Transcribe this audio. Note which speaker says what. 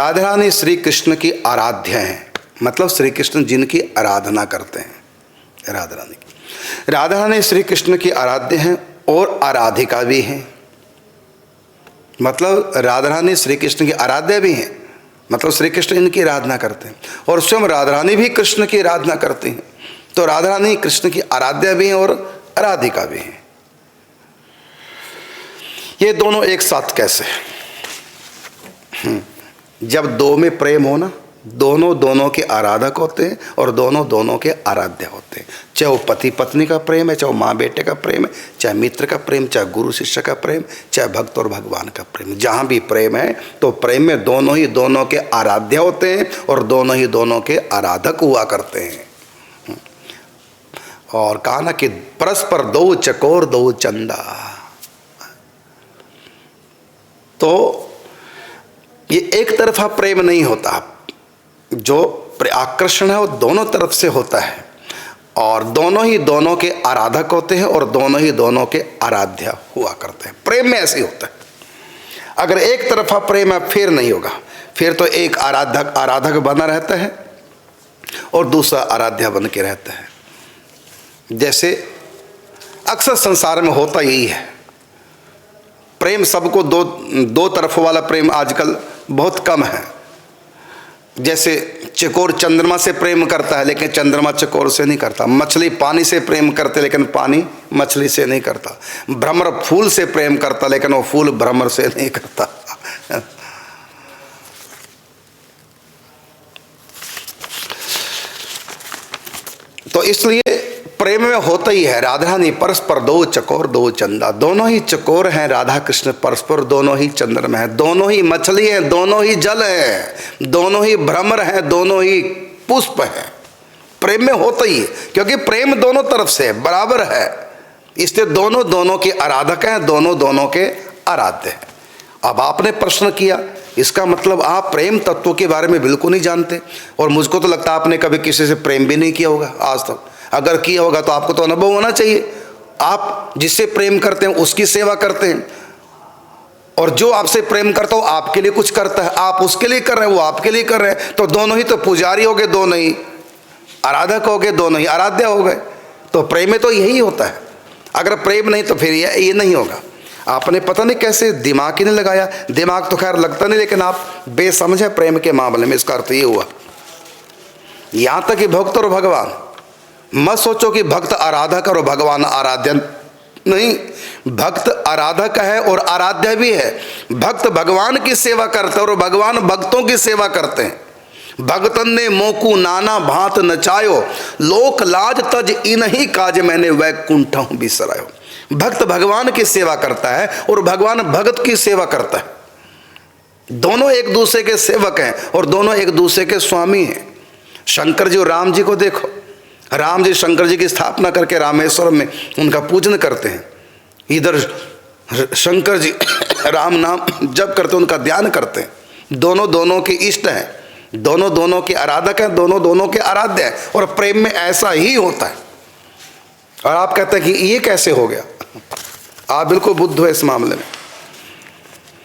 Speaker 1: राधा रानी श्री कृष्ण की आराध्य हैं, मतलब श्री कृष्ण जिनकी आराधना करते हैं। राधा रानी श्री कृष्ण की आराध्य हैं और आराधिका भी हैं। मतलब राधा रानी श्री कृष्ण की आराध्य भी हैं, मतलब श्री कृष्ण इनकी आराधना करते हैं, और स्वयं राधा रानी भी कृष्ण की आराधना करती हैं। तो राधा रानी कृष्ण की आराध्य भी हैं और आराधिका भी हैं। ये दोनों एक साथ कैसे? जब दो में प्रेम हो ना, दोनों दोनों के आराधक होते हैं और दोनों दोनों के आराध्य होते हैं। चाहे वो पति पत्नी का प्रेम है, चाहे वो माँ बेटे का प्रेम है, चाहे मित्र का प्रेम, चाहे गुरु शिष्य का प्रेम, चाहे भक्त और भगवान का प्रेम। जहाँ भी प्रेम है तो प्रेम में दोनों ही दोनों के आराध्य होते हैं और दोनों ही दोनों के आराधक हुआ करते हैं। और कहा ना कि परस्पर दो चकोर दो चंदा। तो ये एक तरफा प्रेम नहीं होता, जो आकर्षण है वो दोनों तरफ से होता है, और दोनों ही दोनों के आराधक होते हैं और दोनों ही दोनों के आराध्य हुआ करते हैं। प्रेम में ऐसे ही होता है। अगर एक तरफा प्रेम है फिर नहीं होगा, फिर तो एक आराधक बना रहता है और दूसरा आराध्य बन के रहता है। जैसे अक्सर संसार में होता यही है, प्रेम सबको दो तरफ वाला प्रेम आजकल बहुत कम है। जैसे चकोर चंद्रमा से प्रेम करता है लेकिन चंद्रमा चकोर से नहीं करता। मछली पानी से प्रेम करते लेकिन पानी मछली से नहीं करता। भ्रमर फूल से प्रेम करता लेकिन वो फूल भ्रमर से नहीं करता। तो इसलिए प्रेम में होता ही है। राधा रानी परस्पर दो चकोर दो चंदा, दोनों ही चकोर हैं राधा कृष्ण, परस्पर दोनों ही चंद्रमा है, दोनों ही मछली हैं, दोनों ही जल है, दोनों ही भ्रमर हैं, दोनों ही पुष्प हैं। प्रेम में होता ही है, क्योंकि प्रेम दोनों तरफ से बराबर है, इसलिए दोनों दोनों के आराधक हैं, दोनों दोनों के आराध्य हैं। अब आपने प्रश्न किया, इसका मतलब आप प्रेम तत्व के बारे में बिल्कुल नहीं जानते, और मुझको तो लगता है आपने कभी किसी से प्रेम भी नहीं किया होगा आज तक। अगर किया होगा तो आपको तो अनुभव होना चाहिए। आप जिससे प्रेम करते हैं उसकी सेवा करते हैं, और जो आपसे प्रेम करता हो आपके लिए कुछ करता है, आप उसके लिए कर रहे हैं, वो आपके लिए कर रहे हैं, तो दोनों ही तो पुजारी हो गए, दोनों ही आराधक हो गए, दोनों ही आराध्य हो गए। तो प्रेम में तो यही होता है। अगर प्रेम नहीं तो फिर ये नहीं होगा। आपने पता नहीं कैसे दिमाग ही नहीं लगाया। दिमाग तो खैर लगता नहीं, लेकिन आप बेसमझ है प्रेम के मामले में। इसका अर्थ ये हुआ, यहां तक कि भक्त और भगवान, मत सोचो कि भक्त आराधक और भगवान आराध्य नहीं। भक्त आराधक है और आराध्य भी है। भक्त भगवान की सेवा करते हैं और भगवान भक्तों की सेवा करते हैं। भगतन ने मोकू नाना भांत नचायो, लोक लाज तज इन्हीं काज मैंने वैकुंठ बिसरायो। भक्त भगवान की सेवा करता है और भगवान भगत की सेवा करता है। दोनों एक दूसरे के सेवक हैं और दोनों एक दूसरे के स्वामी हैं। शंकर जी और राम जी को देखो, राम जी शंकर जी की स्थापना करके रामेश्वरम में उनका पूजन करते हैं। इधर शंकर जी राम नाम जप करते, उनका ध्यान करते हैं। दोनों दोनों के इष्ट हैं, दोनों दोनों के आराधक हैं, दोनों दोनों के आराध्य हैं। और प्रेम में ऐसा ही होता है। और आप कहते हैं कि ये कैसे हो गया? आप बिल्कुल बुद्ध हो इस मामले में।